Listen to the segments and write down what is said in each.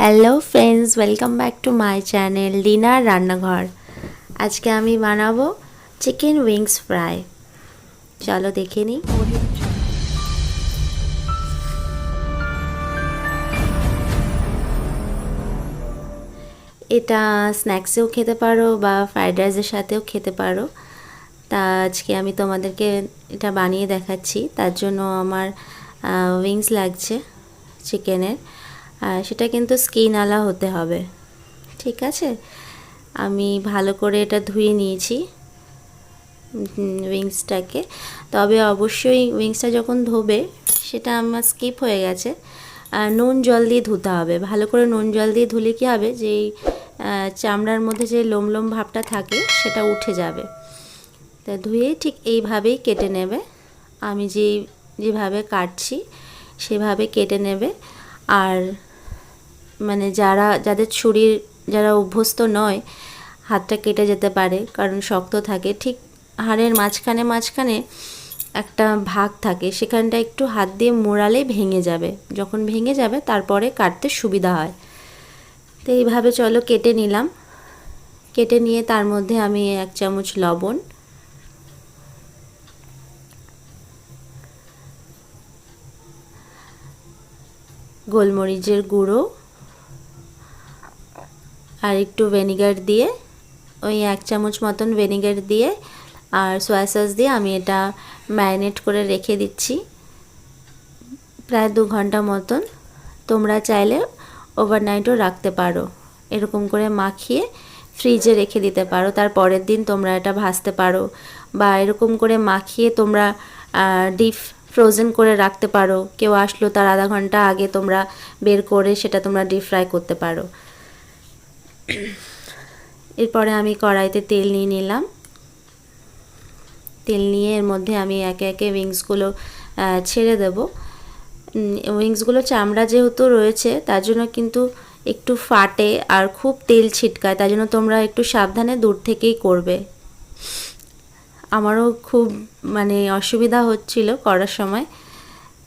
Hello friends, welcome back to my channel dinner রান্নাঘর। আজকে আমি বানাবো চিকেন উইংস ফ্রাই। চলো দেখে নিই। এটা স্ন্যাক্সেও খেতে পারো বা ফ্রাইড রাইসের সাথেও খেতে পারো। তা আজকে আমি তোমাদেরকে এটা বানিয়ে দেখাচ্ছি। তার জন্য আমার উইংস লাগছে চিকেনের, সেটা কিন্তু স্কিনওয়ালা হতে হবে, ঠিক আছে। আমি ভালো করে এটা ধুয়ে নিয়েছি উইংসটাকে। তবে অবশ্যই উইংসটা যখন ধোবে, সেটা আমার স্কিপ হয়ে গেছে, নুন জল দিয়ে ধুতে হবে। ভালো করে নুন জল দিয়ে ধুলে কী হবে, যে চামড়ার মধ্যে যে লোম লোম ভাবটা থাকে সেটা উঠে যাবে। তা ধুয়ে ঠিক এইভাবেই কেটে নেবে। আমি যেভাবে কাটছি সেভাবে কেটে নেবে। আর মানে যাদের ছুরির যারা অভ্যস্ত নয়, হাতটা কেটে যেতে পারে, কারণ শক্ত থাকে। ঠিক হাড়ের মাঝখানে একটা ভাগ থাকে, সেখানটা একটু হাত দিয়ে মোড়ালে ভেঙে যাবে। যখন ভেঙে যাবে তারপরে কাটতে সুবিধা হয়। তো এইভাবে চলো কেটে নিলাম। কেটে নিয়ে তার মধ্যে আমি 1 চামচ লবণ, গোলমরিচের গুঁড়ো আর একটু ভিনেগার দিয়ে, ওই 1 চামচ মতন ভিনেগার দিয়ে আর সয়া সস দিয়ে আমি এটা ম্যারিনেট করে রেখে দিচ্ছি প্রায় 2 ঘন্টা মতন। তোমরা চাইলে ওভারনাইটও রাখতে পারো। এরকম করে মাখিয়ে ফ্রিজে রেখে দিতে পারো, তার পরের দিন তোমরা এটা ভাজতে পারো। বা এরকম করে মাখিয়ে তোমরা ডিপ ফ্রোজেন করে রাখতে পারো। কেউ আসলো তার আধা ঘন্টা আগে তোমরা বের করে সেটা তোমরা ডিপ ফ্রাই করতে পারো। এরপরে আমি কড়াইতে তেল নিয়ে নিলাম। তেল নিয়ে এর মধ্যে আমি একে একে উইংসগুলো ছেড়ে দেব। উইংসগুলো চামড়া যেহেতু রয়েছে, তার জন্য কিন্তু একটু ফাটে আর খুব তেল ছিটকায়। তার জন্য তোমরা একটু সাবধানে দূর থেকেই করবে। আমারও খুব অসুবিধা হচ্ছিল করার সময়,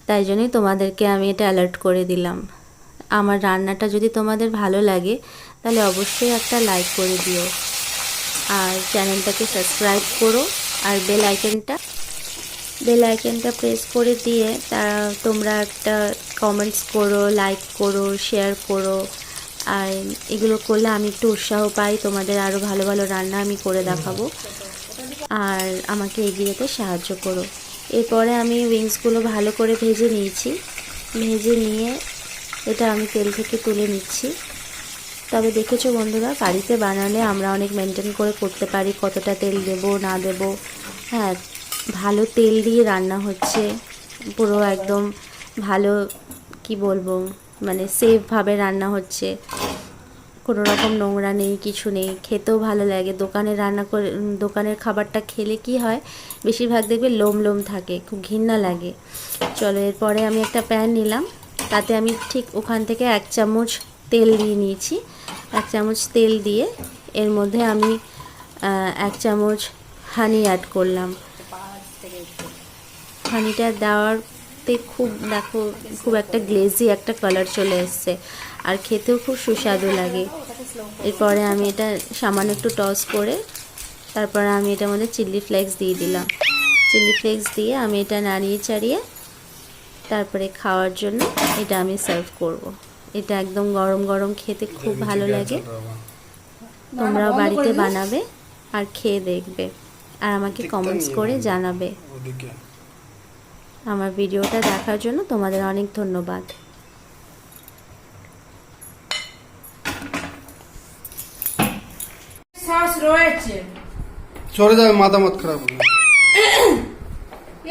তাই জন্যই তোমাদেরকে আমি এটা অ্যালার্ট করে দিলাম। আমার রান্নাটা যদি তোমাদের ভালো লাগে তাহলে অবশ্যই একটা লাইক করে দিও, আর চ্যানেলটাকে সাবস্ক্রাইব করো, আর বেল আইকনটা প্রেস করে দিয়ে তোমরা একটা কমেন্টস করো, লাইক করো, শেয়ার করো। আর এগুলো করলে আমি একটু উৎসাহ পাই, তোমাদের আরও ভালো ভালো রান্না আমি করে দেখাবো, আর আমাকে এগিয়ে যেতে সাহায্য করো। এরপরে আমি উইংসগুলো ভালো করে ভেজে নিয়েছি। ভেজে নিয়ে এটা আমি তেল থেকে তুলে নিচ্ছি। তবে দেখেছো বন্ধুরা, বাড়িতে বানালে আমরা অনেক মেনটেন করে করতে পারি, কতটা তেল দেব না দেব। হ্যাঁ, ভালো তেল দিয়ে রান্না হচ্ছে, পুরো একদম ভালো, কি বলবো, সেফভাবে রান্না হচ্ছে। কোনো রকম নোংরা নেই, কিছু নেই, খেতেও ভালো লাগে। দোকানের খাবারটা খেলে কি হয়, বেশিরভাগ দেখবে লোম লোম থাকে, খুব ঘৃণা লাগে। চলো, এরপরে আমি একটা প্যান নিলাম। তাতে আমি ঠিক ওখান থেকে 1 চামচ তেল দিয়ে নিয়েছি। 1 চামচ তেল দিয়ে এর মধ্যে আমি 1 চামচ হানি অ্যাড করলাম। হানিটা দেওয়ারতে খুব একটা গ্লেজি একটা কালার চলে এসছে, আর খেতেও খুব সুস্বাদু লাগে। এরপরে আমি এটা সামান্য একটু টস করে তারপরে আমি এটার মধ্যে চিলি ফ্লেক্স দিয়ে দিলাম। চিলি ফ্লেক্স দিয়ে আমি এটা নাড়িয়ে চাড়িয়ে তারপরে খাওয়ার জন্য এটা আমি সার্ভ করব। এটা একদম গরম গরম খেতে খুব ভালো লাগে। তোমরাও বাড়িতে বানাবে আর খেয়ে দেখবে, আর আমাকে কমেন্টস করে জানাবে। আমার ভিডিওটা দেখার জন্য তোমাদের অনেক ধন্যবাদ। শ্বাস রয়েছে, সরে যাবে, মাথা মত খারাপ হবে।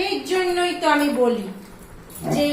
এই জন্যই তো আমি বলি যে